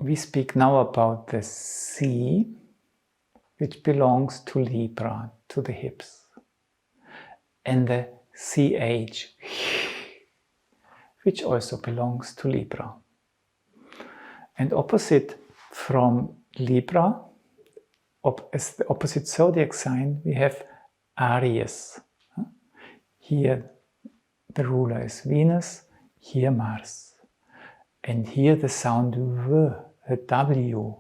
we speak now about the C, which belongs to Libra, to the hips, and the CH, which also belongs to Libra. And opposite from Libra, as the opposite zodiac sign, we have Aries. Here the ruler is Venus, here Mars. And here the sound V, the W,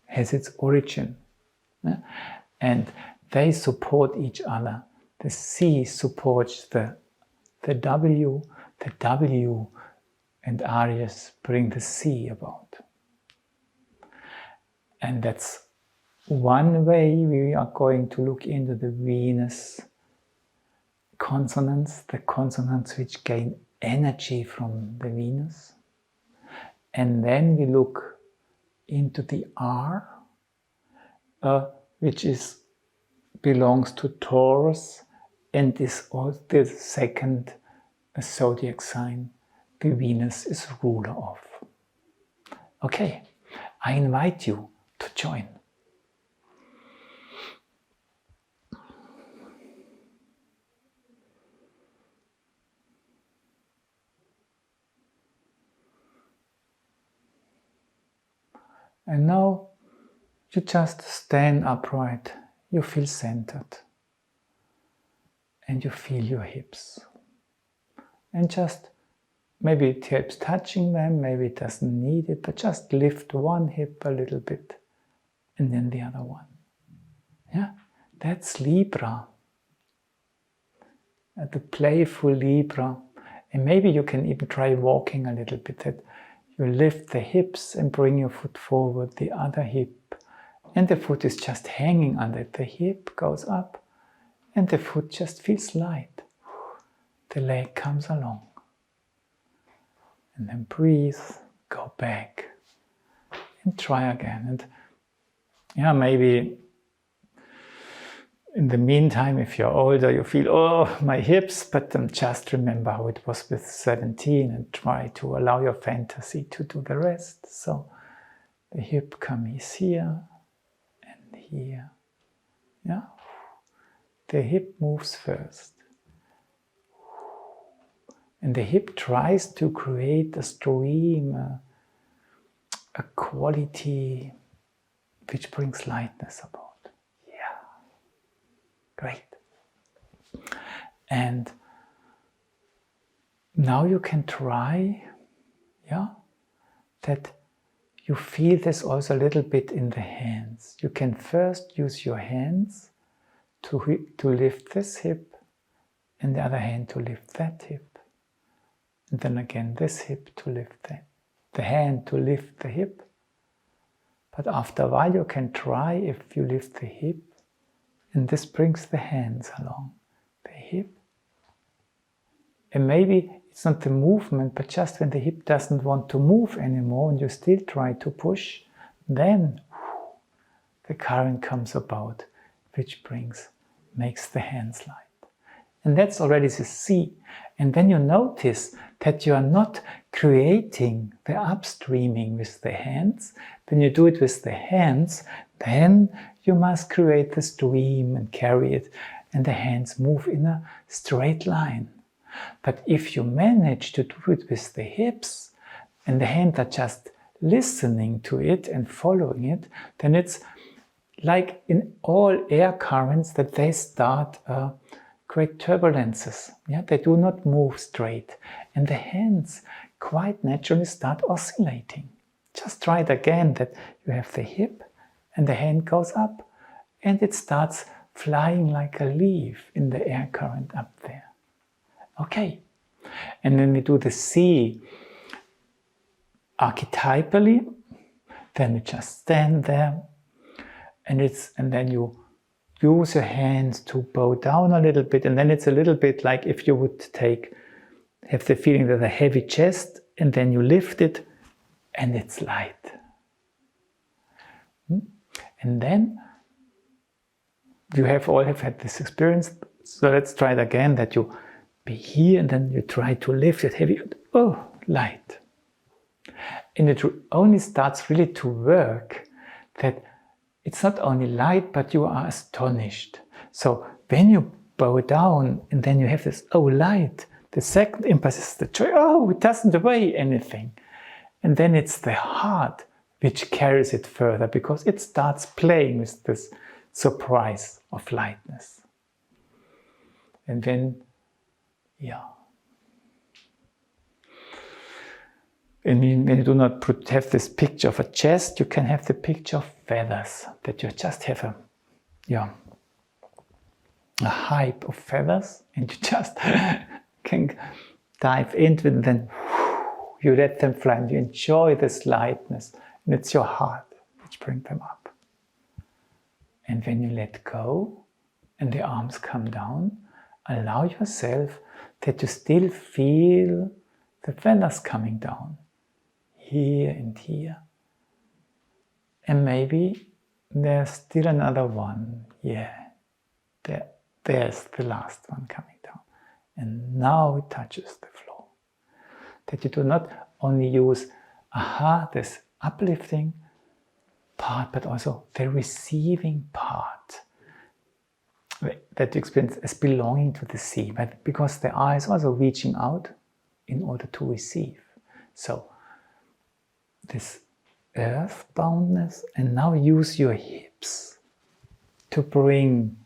has its origin. And they support each other. The C supports the W and Aries bring the C about. And that's one way we are going to look into the Venus consonants, the consonants which gain energy from the Venus. And then we look into the R, which belongs to Taurus and is also the second zodiac sign the Venus is ruler of. Okay, I invite you to join. And now you just stand upright, you feel centered, and you feel your hips. And just, maybe it helps touching them, maybe it doesn't need it, but just lift one hip a little bit, and then the other one. Yeah, that's Libra, the playful Libra. And maybe you can even try walking a little bit, that you lift the hips and bring your foot forward, the other hip, and the foot is just hanging under it. The hip goes up and the foot just feels light. The leg comes along. And then breathe, go back, and try again. And yeah, maybe in the meantime, if you're older, you feel, oh, my hips, but then just remember how it was with 17 and try to allow your fantasy to do the rest. So the hip comes here and here. Yeah, the hip moves first. And the hip tries to create a stream, a quality which brings lightness about. Great. And now you can try, that you feel this also a little bit in the hands. You can first use your hands to lift this hip, and the other hand to lift that hip. And then again this hip to lift the hand to lift the hip. But after a while you can try, if you lift the hip, and this brings the hands along, the hip. And maybe it's not the movement, but just when the hip doesn't want to move anymore and you still try to push, then the current comes about, which makes the hands light. And that's already the C. And then you notice that you are not creating the upstreaming with the hands. When you do it with the hands, then you must create the stream and carry it, and the hands move in a straight line. But if you manage to do it with the hips, and the hands are just listening to it and following it, then it's like in all air currents that they start great turbulences. Yeah? They do not move straight. And the hands quite naturally start oscillating. Just try it again, that you have the hip and the hand goes up and it starts flying like a leaf in the air current up there. Okay. And when we do the C archetypally, then we just stand there and then you use your hands to bow down a little bit, and then it's a little bit like if you would have the feeling that a heavy chest, and then you lift it and it's light. And then you all have had this experience, so let's try it again, that you be here and then you try to lift it heavy, oh, light. And it only starts really to work that it's not only light, but you are astonished. So when you bow down and then you have this, oh, light, the second impulse is the joy, oh, it doesn't weigh anything. And then it's the heart which carries it further because it starts playing with this surprise of lightness. And then, yeah. And when you do not have this picture of a chest, you can have the picture of feathers, that you just have a hive of feathers, and you just can dive into it, and then you let them fly, and you enjoy this lightness, and it's your heart which brings them up. And when you let go, and the arms come down, allow yourself that you still feel the feathers coming down, here and here. And maybe there's still another one, there's the last one coming down. And now it touches the floor. That you do not only use, this uplifting part, but also the receiving part that you experience as belonging to the sea, but because the eye is also reaching out in order to receive. So this earthboundness, and now use your hips to bring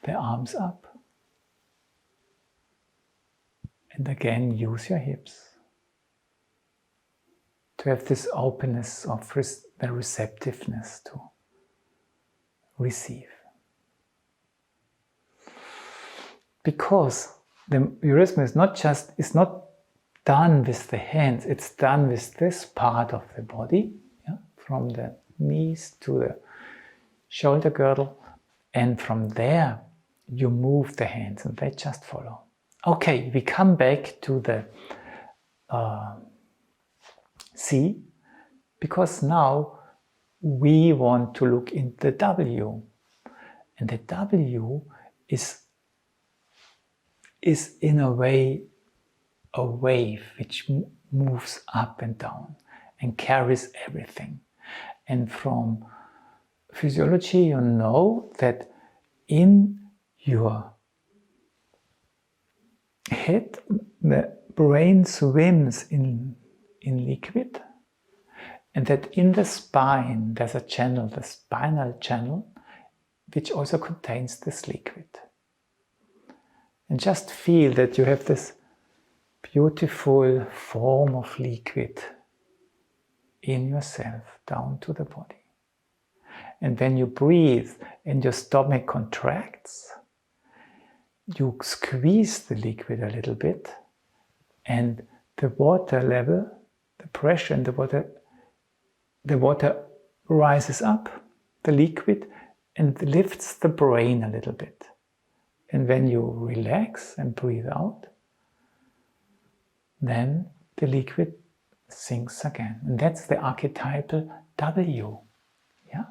the arms up. And again, use your hips to have this openness of the receptiveness to receive. Because the eurythmy is not done with the hands, it's done with this part of the body, from the knees to the shoulder girdle, and from there you move the hands and they just follow. Okay, we come back to the C, because now we want to look in the W, and the W is in a way a wave which moves up and down and carries everything. And from physiology, you know that in your head, the brain swims in liquid, and that in the spine there's a channel, the spinal channel, which also contains this liquid. And just feel that you have this beautiful form of liquid in yourself down to the body. And when you breathe and your stomach contracts, you squeeze the liquid a little bit, and the water level, the pressure in the water rises up, the liquid, and lifts the brain a little bit. And when you relax and breathe out, then the liquid sinks again. And that's the archetypal W. Yeah?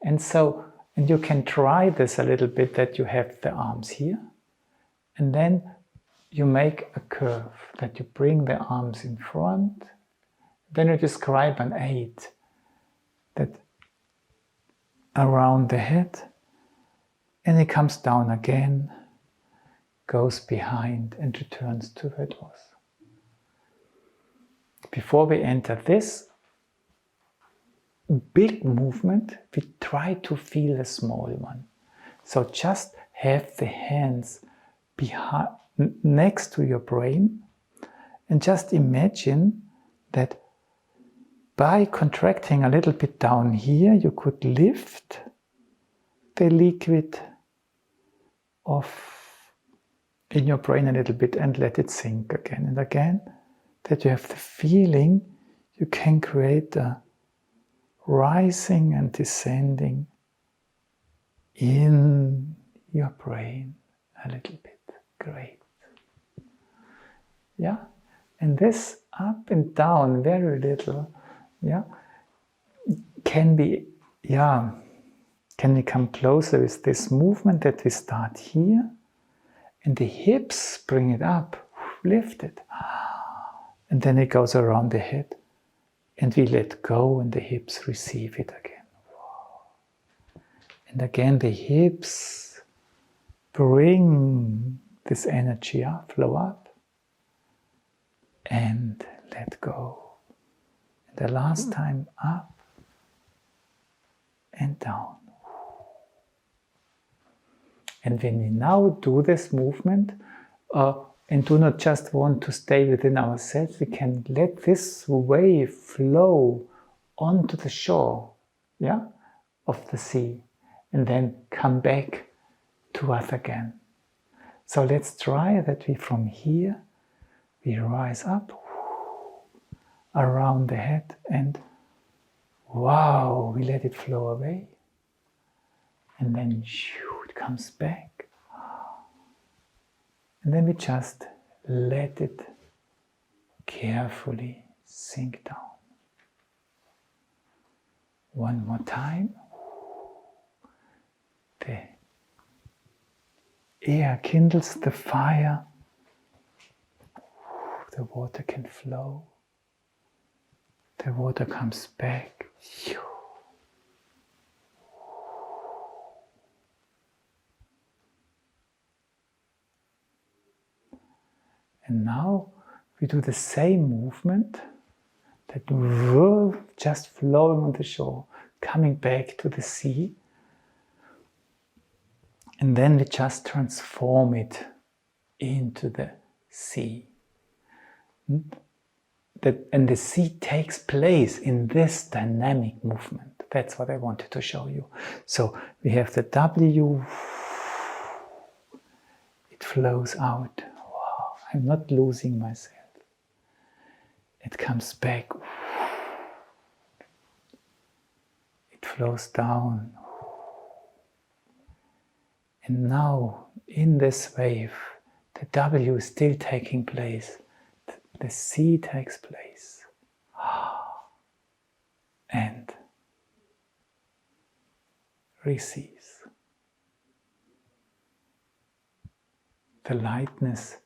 And you can try this a little bit, that you have the arms here, and then you make a curve, that you bring the arms in front, then you describe an 8, that around the head, and it comes down again, goes behind and returns to where it was. Before we enter this big movement, we try to feel a small one. So just have the hands behind, next to your brain, and just imagine that by contracting a little bit down here, you could lift the liquid off in your brain a little bit and let it sink again and again, that you have the feeling you can create a rising and descending in your brain a little bit. Great. Yeah? And this up and down, very little, can we come closer with this movement that we start here, and the hips bring it up, lift it, and then it goes around the head And we let go and the hips receive it again. And again the hips bring this energy up, flow up, and let go. And the last time up and down. And when we now do this movement, and do not just want to stay within ourselves, we can let this wave flow onto the shore, of the sea, and then come back to us again. So let's try that we from here, we rise up around the head and wow, we let it flow away. And then it comes back. And then we just let it carefully sink down. One more time. The air kindles the fire. The water can flow. The water comes back. And now we do the same movement, that just flowing on the shore, coming back to the sea. And then we just transform it into the sea. And the sea takes place in this dynamic movement. That's what I wanted to show you. So we have the W, it flows out. I'm not losing myself. It comes back. It flows down. And now, in this wave, the W is still taking place. The C takes place. And receives. The lightness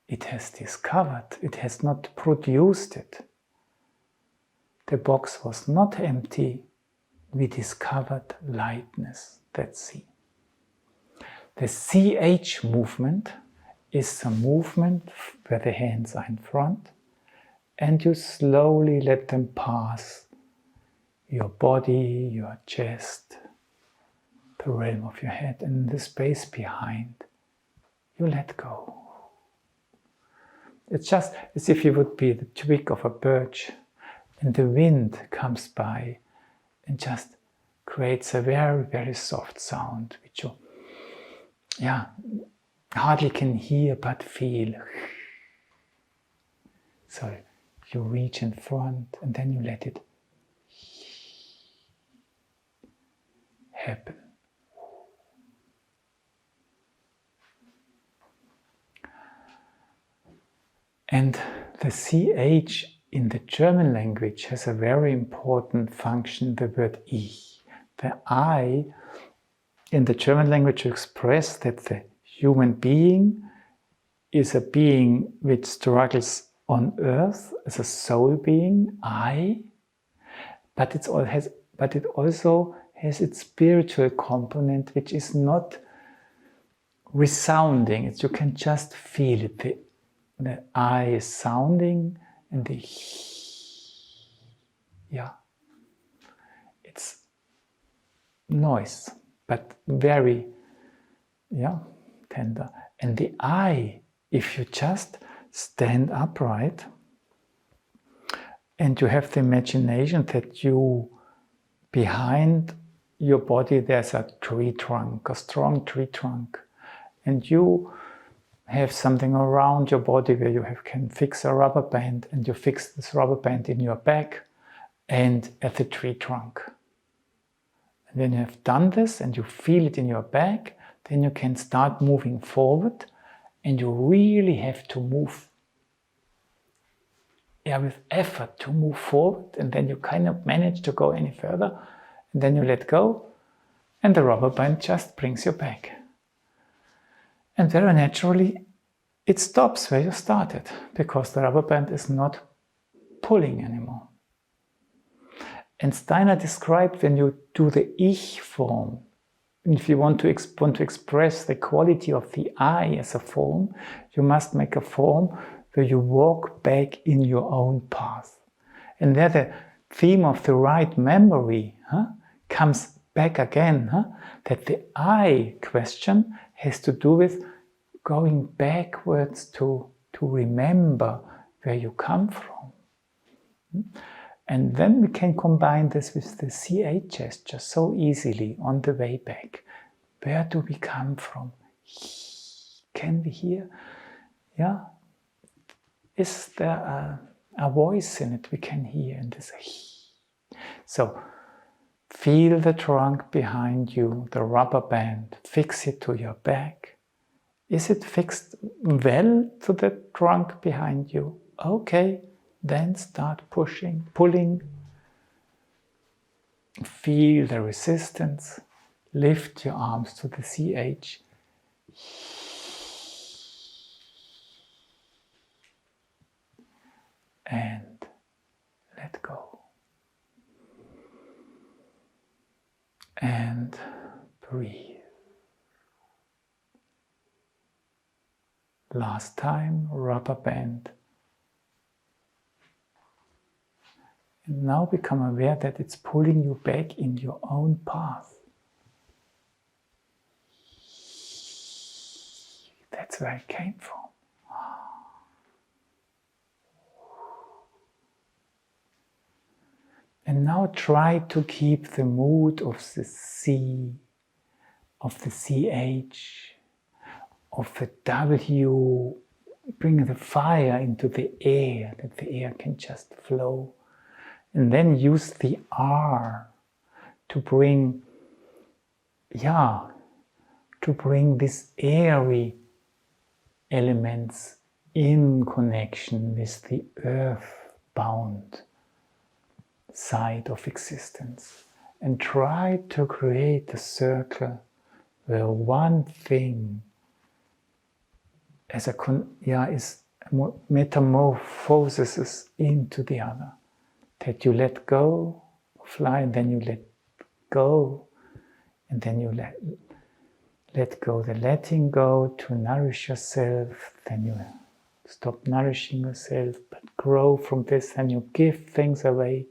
it has discovered, it has not produced it. The box was not empty, we discovered lightness, that's C. The CH movement is a movement where the hands are in front and you slowly let them pass your body, your chest, the realm of your head, and the space behind. You let go. It's just as if you would be the twig of a birch and the wind comes by and just creates a very, very soft sound, which you hardly can hear but feel. So you reach in front and then you let it happen. And the CH in the German language has a very important function, the word Ich. The I in the German language express that the human being is a being which struggles on earth as a soul being, I, but it also has its spiritual component which is not resounding. You can just feel it. The I is sounding and the it's noise, but very tender. And the I, if you just stand upright and you have the imagination that behind your body there's a tree trunk, a strong tree trunk, and you have something around your body where you can fix a rubber band, and you fix this rubber band in your back and at the tree trunk. And when you have done this and you feel it in your back, then you can start moving forward, and you really have to move with effort to move forward, and then you cannot manage to go any further, and then you let go and the rubber band just brings you back. And very naturally it stops where you started, because the rubber band is not pulling anymore. And Steiner described when you do the ich form, if you want to express the quality of the I as a form, you must make a form where you walk back in your own path. And there the theme of the right memory comes back again, that the I question has to do with going backwards to remember where you come from. And then we can combine this with the CH gesture so easily on the way back. Where do we come from? Can we hear? Yeah. Is there a voice in it we can hear in this? So feel the trunk behind you, the rubber band, fix it to your back. Is it fixed well to the trunk behind you? Okay. Then start pushing, pulling. Feel the resistance. Lift your arms to the CH. And let go. And breathe. Last time, rubber band. And now become aware that it's pulling you back in your own path. That's where it came from. And now try to keep the mood of the C, of the CH, of the W. Bring the fire into the air, that the air can just flow. And then use the R to bring, these airy elements in connection with the earth-bound side of existence. And try to create a circle where one thing is metamorphoses into the other. That you let go of life, and then you let go, and then you let go the letting go to nourish yourself, then you stop nourishing yourself, but grow from this, and you give things away,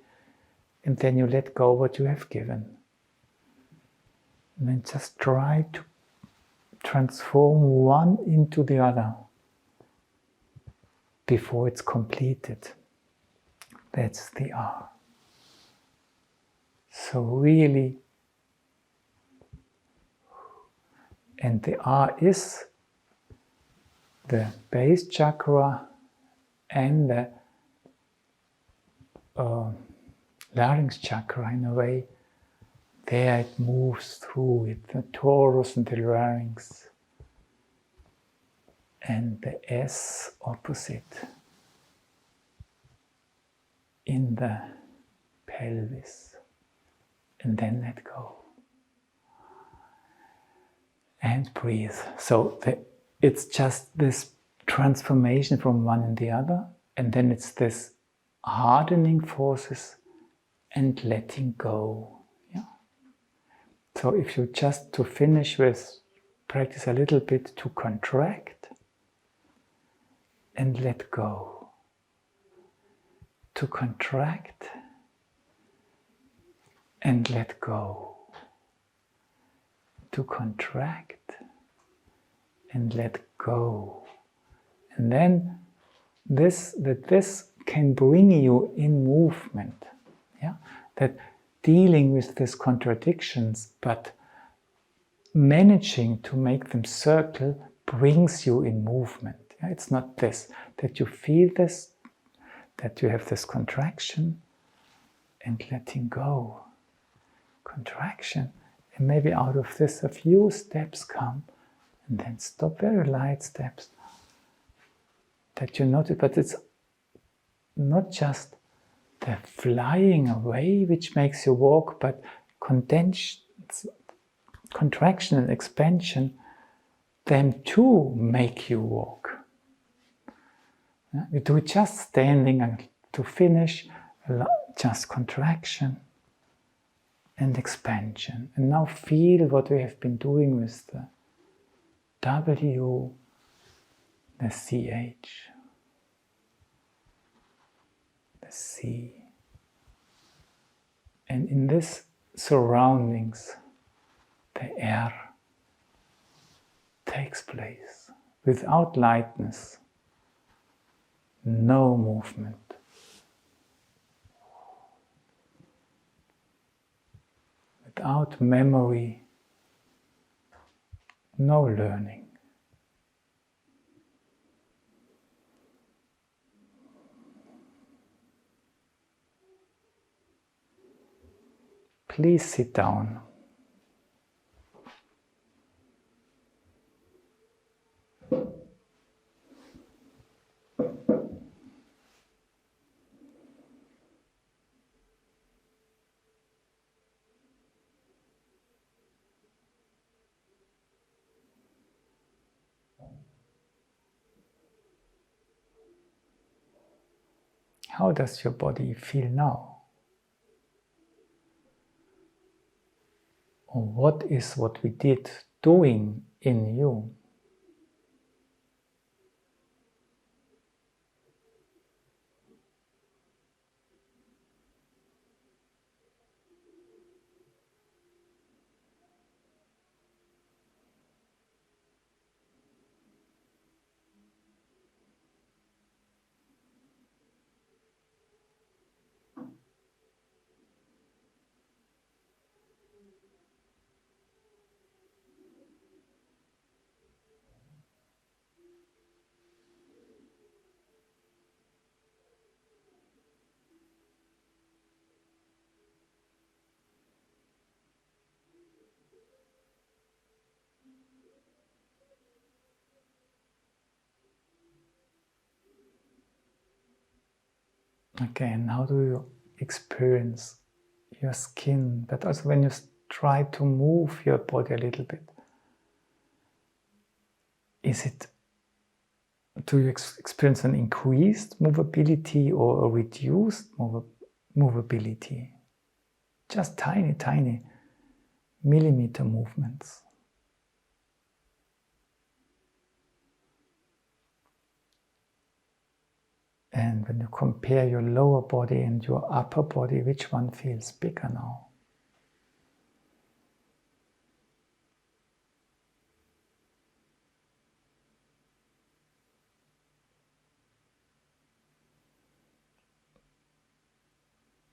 and then you let go what you have given. And then just try to transform one into the other before it's completed. That's the R. So really, and the R is the base chakra and the larynx chakra in a way. There it moves through it, the torus and the larynx, and the S opposite in the pelvis, and then let go and breathe. So it's just this transformation from one and the other, and then it's this hardening forces and letting go. Yeah. So if you just to finish with, practice a little bit to contract and let go. To contract and let go. To contract and let go. And then this can bring you in movement. Yeah? That dealing with these contradictions, but managing to make them circle, brings you in movement. Yeah? It's not this, that you feel this, that you have this contraction and letting go. Contraction. And maybe out of this a few steps come, and then stop, very light steps that you notice. But it's not just the flying away which makes you walk, but contraction and expansion, them too make you walk. You do it just standing, and to finish, just contraction and expansion. And now feel what we have been doing with the W, the CH, the C. And in this surroundings, the R takes place without lightness, no movement. Without memory, no learning. Please sit down. How does your body feel now? Or what is what we did doing in you? Okay, and how do you experience your skin? But also when you try to move your body a little bit, do you experience an increased movability or a reduced movability? Just tiny, tiny millimeter movements. And when you compare your lower body and your upper body, which one feels bigger now?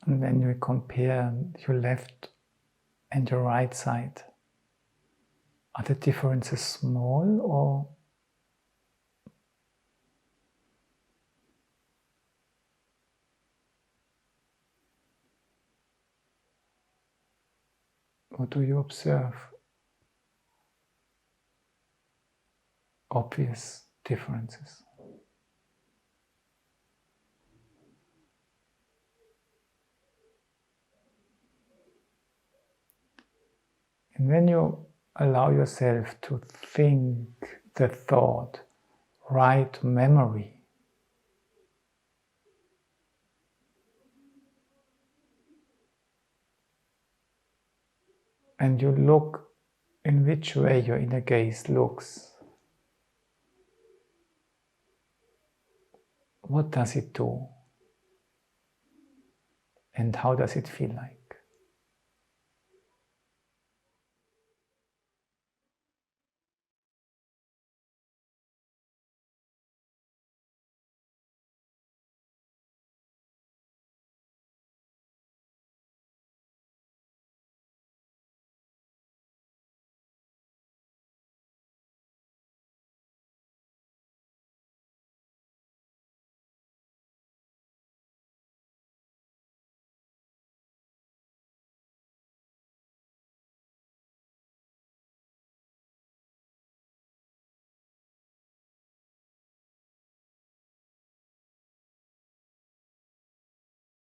And when you compare your left and your right side, are the differences small or do you observe obvious differences? And when you allow yourself to think the thought, right memory, and you look in which way your inner gaze looks, what does it do? And how does it feel like?